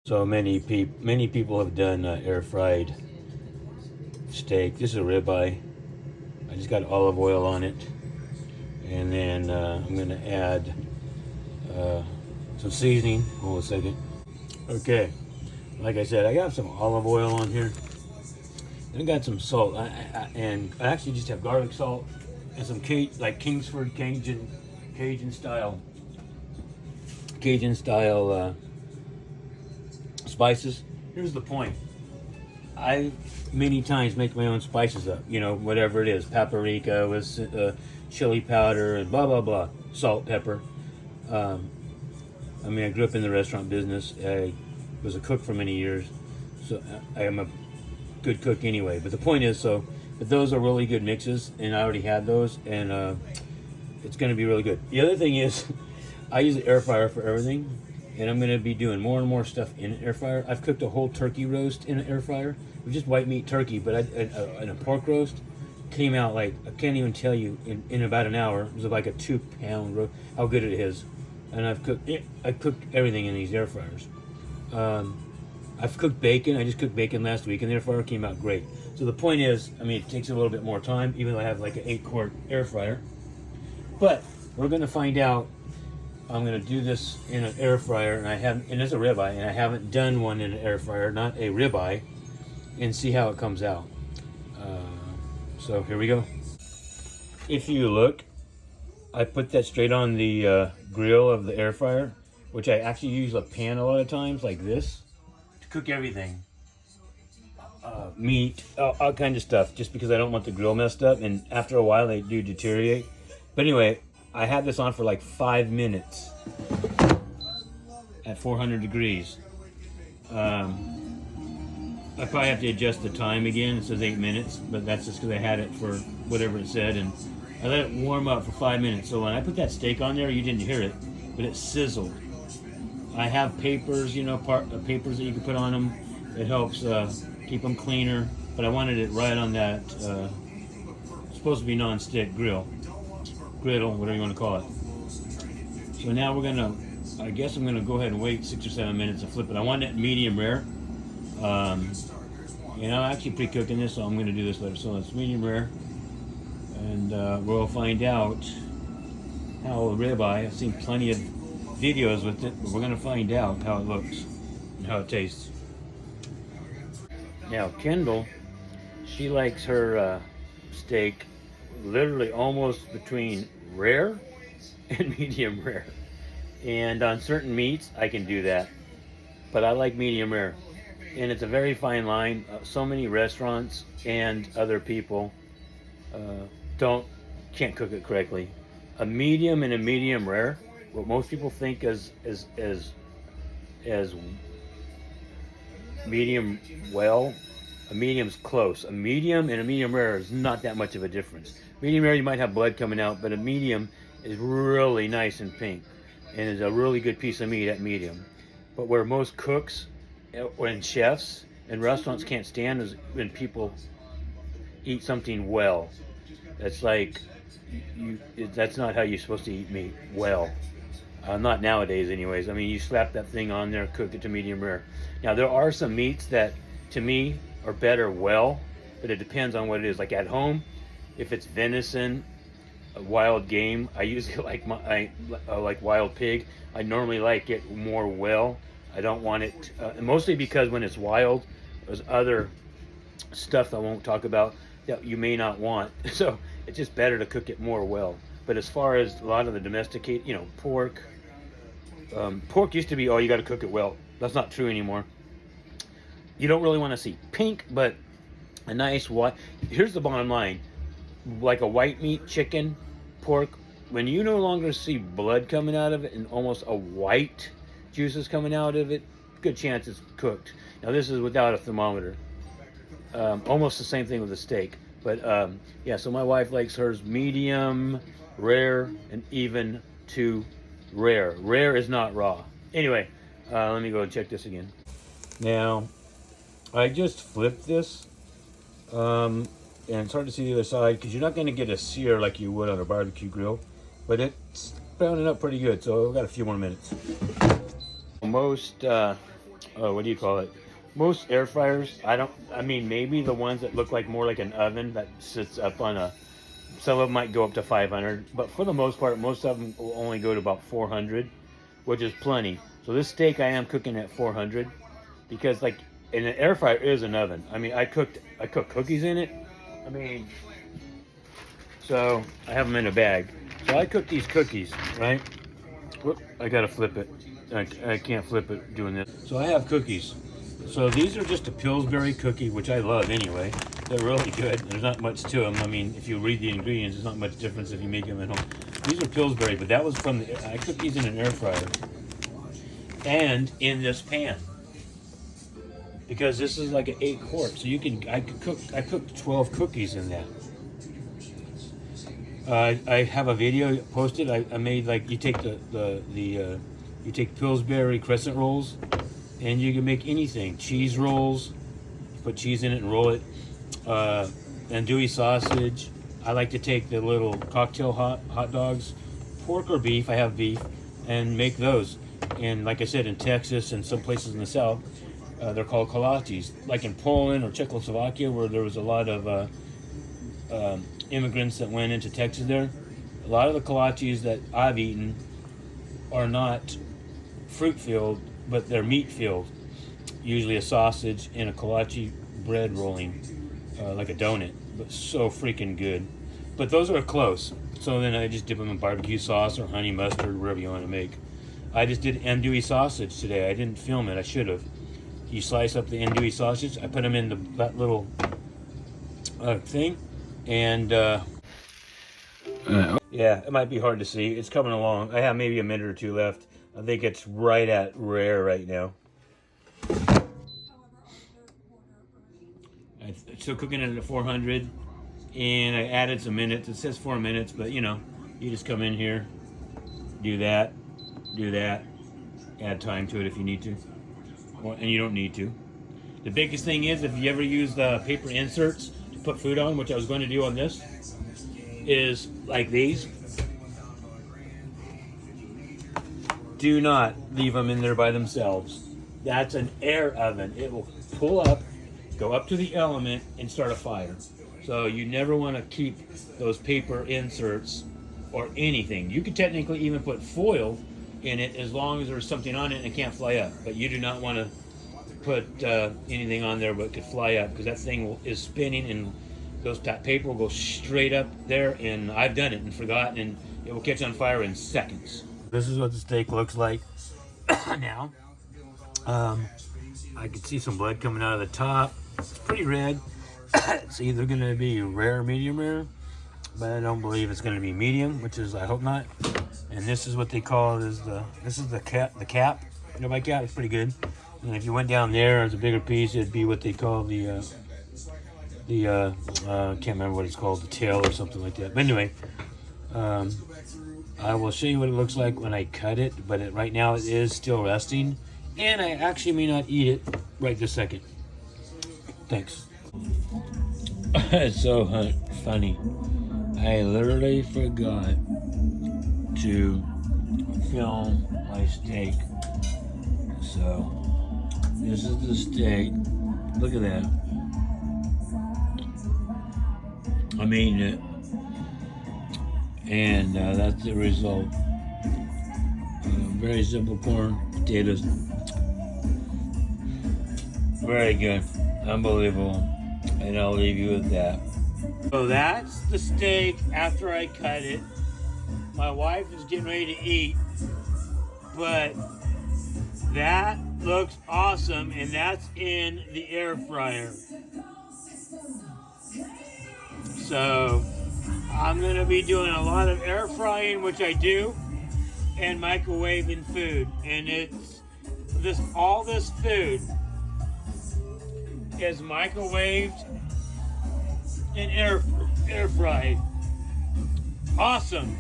So many people have done air fried steak. This is a ribeye. I just got olive oil on it, and then I'm gonna add some seasoning. Hold on a second. Okay, like I said, I got some olive oil on here, and I got some salt. And I actually just have garlic salt and some like Kingsford Cajun style spices. Here's the point. I many times make my own spices up, you know, whatever it is, paprika with chili powder and blah blah blah, salt, pepper. I mean, I grew up in the restaurant business. I was a cook for many years, so I am a good cook anyway. But the point is, but those are really good mixes, and I already had those, and it's going to be really good. The other thing is, I use the air fryer for everything, and I'm going to be doing more and more stuff in an air fryer. I've cooked a whole turkey roast in an air fryer. It was just white meat turkey, but in a pork roast came out like, I can't even tell you, in about an hour. It was like a 2-pound roast. How good it is. And I cooked everything in these air fryers. I've cooked bacon. I just cooked bacon last week, and the air fryer came out great. So the point is, I mean, it takes a little bit more time, even though I have like an 8-quart air fryer. But we're going to find out. I'm going to do this in an air fryer, and it's a ribeye, and I haven't done one in an air fryer, not a ribeye, and see how it comes out. So here we go. If you look, I put that straight on the grill of the air fryer, which I actually use a pan a lot of times, like this, to cook everything. Meat, all kinds of stuff, just because I don't want the grill messed up, and after a while they do deteriorate. But anyway, I had this on for like 5 minutes at 400 degrees. I probably have to adjust the time again. It says 8 minutes, but that's just because I had it for whatever it said, and I let it warm up for 5 minutes. So when I put that steak on there, you didn't hear it, but it sizzled. I have papers, you know, papers that you can put on them. It helps keep them cleaner, but I wanted it right on that, supposed to be non-stick griddle, whatever you want to call it. So now I guess I'm gonna go ahead and wait 6 or 7 minutes to flip it. I want it medium rare. And I'm actually pre-cooking this, so I'm gonna do this later. So it's medium rare, and we'll find out how a ribeye. I've seen plenty of videos with it, but we're gonna find out how it looks and how it tastes. Now Kendall, she likes her steak literally almost between rare and medium rare. And on certain meats, I can do that. But I like medium rare. And it's a very fine line. So many restaurants and other people can't cook it correctly. A medium and a medium rare, what most people think as medium well, a medium's close. A medium and a medium rare is not that much of a difference. Medium rare, you might have blood coming out, but a medium is really nice and pink, and is a really good piece of meat at medium. But where most cooks and chefs and restaurants can't stand is when people eat something well. That's like, that's not how you're supposed to eat meat well. Not nowadays anyways. I mean, you slap that thing on there, cook it to medium rare. Now there are some meats that to me are better well, but it depends on what it is. Like at home, if it's venison, wild game, I usually like wild pig. I normally like it more well. I don't want it, mostly because when it's wild, there's other stuff I won't talk about that you may not want. So it's just better to cook it more well. But as far as a lot of the domesticated, you know, pork used to be, oh, you got to cook it well. That's not true anymore. You don't really want to see pink, but a nice white. Here's the bottom line. Like a white meat, chicken, pork, when you no longer see blood coming out of it and almost a white juices coming out of it, good chance it's cooked. Now this is without a thermometer. Almost the same thing with the steak. But yeah, so my wife likes hers medium, rare, and even to rare. Rare is not raw. Anyway, let me go and check this again. Now, I just flipped this, and it's hard to see the other side because you're not going to get a sear like you would on a barbecue grill, but it's browning up pretty good, so I've got a few more minutes. Most what do you call it? Most air fryers, I mean, maybe the ones that look like more like an oven that sits up on a, some of them might go up to 500, but for the most part, most of them will only go to about 400, which is plenty. So this steak I am cooking at 400 because like, and an air fryer is an oven. I mean, I cooked cookies in it. I mean, so I have them in a bag. So I cooked these cookies, right? Whoop, I gotta flip it. I can't flip it doing this. So I have cookies. So these are just a Pillsbury cookie, which I love anyway. They're really good. There's not much to them. I mean, if you read the ingredients, there's not much difference if you make them at home. These are Pillsbury, but that was from the, I cooked these in an air fryer. And in this pan. Because this is like an 8-quart. So you can, I cooked 12 cookies in that. I have a video posted. I made like, you take you take Pillsbury crescent rolls, and you can make anything. Cheese rolls, put cheese in it and roll it. Andouille sausage. I like to take the little cocktail hot dogs, pork or beef. I have beef, and make those. And like I said, in Texas and some places in the South, they're called kolaches. Like in Poland or Czechoslovakia, where there was a lot of immigrants that went into Texas there. A lot of the kolaches that I've eaten are not fruit filled, but they're meat filled. Usually a sausage and a kolache bread rolling, like a donut, but so freaking good. But those are close. So then I just dip them in barbecue sauce or honey mustard, whatever you want to make. I just did andouille sausage today. I didn't film it. I should have. You slice up the andouille sausage. I put them in that little thing. And yeah, it might be hard to see. It's coming along. I have maybe a minute or two left. I think it's right at rare right now. I'm still cooking it at 400, and I added some minutes. It says 4 minutes, but you know, you just come in here, do that, add time to it if you need to, and you don't need to. The biggest thing is, if you ever use the paper inserts to put food on, which I was going to do on this, is like these. Do not leave them in there by themselves. That's an air oven. It will pull up, go up to the element, and start a fire. So you never want to keep those paper inserts or anything. You could technically even put foil in it as long as there's something on it and it can't fly up. But you do not want to put anything on there but could fly up, because that thing is spinning and that paper will go straight up there. And I've done it and forgotten, and it will catch on fire in seconds. This is what the steak looks like now. I can see some blood coming out of the top. It's pretty red. It's either going to be rare or medium rare, but I don't believe it's going to be medium, which is, I hope not. And this is what they call it, this is the cap. You know my cap? It's pretty good. And if you went down there as a bigger piece, it'd be what they call the I can't remember what it's called, the tail or something like that. But anyway, I will show you what it looks like when I cut it, but right now it is still resting, and I actually may not eat it right this second. Thanks. It's so funny. I literally forgot to film my steak. So this is the steak. Look at that. I'm eating it. And that's the result. Very simple corn, potatoes. Very good. Unbelievable. And I'll leave you with that. So that's the steak after I cut it. My wife is getting ready to eat. But that looks awesome, and that's in the air fryer. So I'm going to be doing a lot of air frying, which I do, and microwaving food. And it's all this food is microwaved and air fried. Awesome.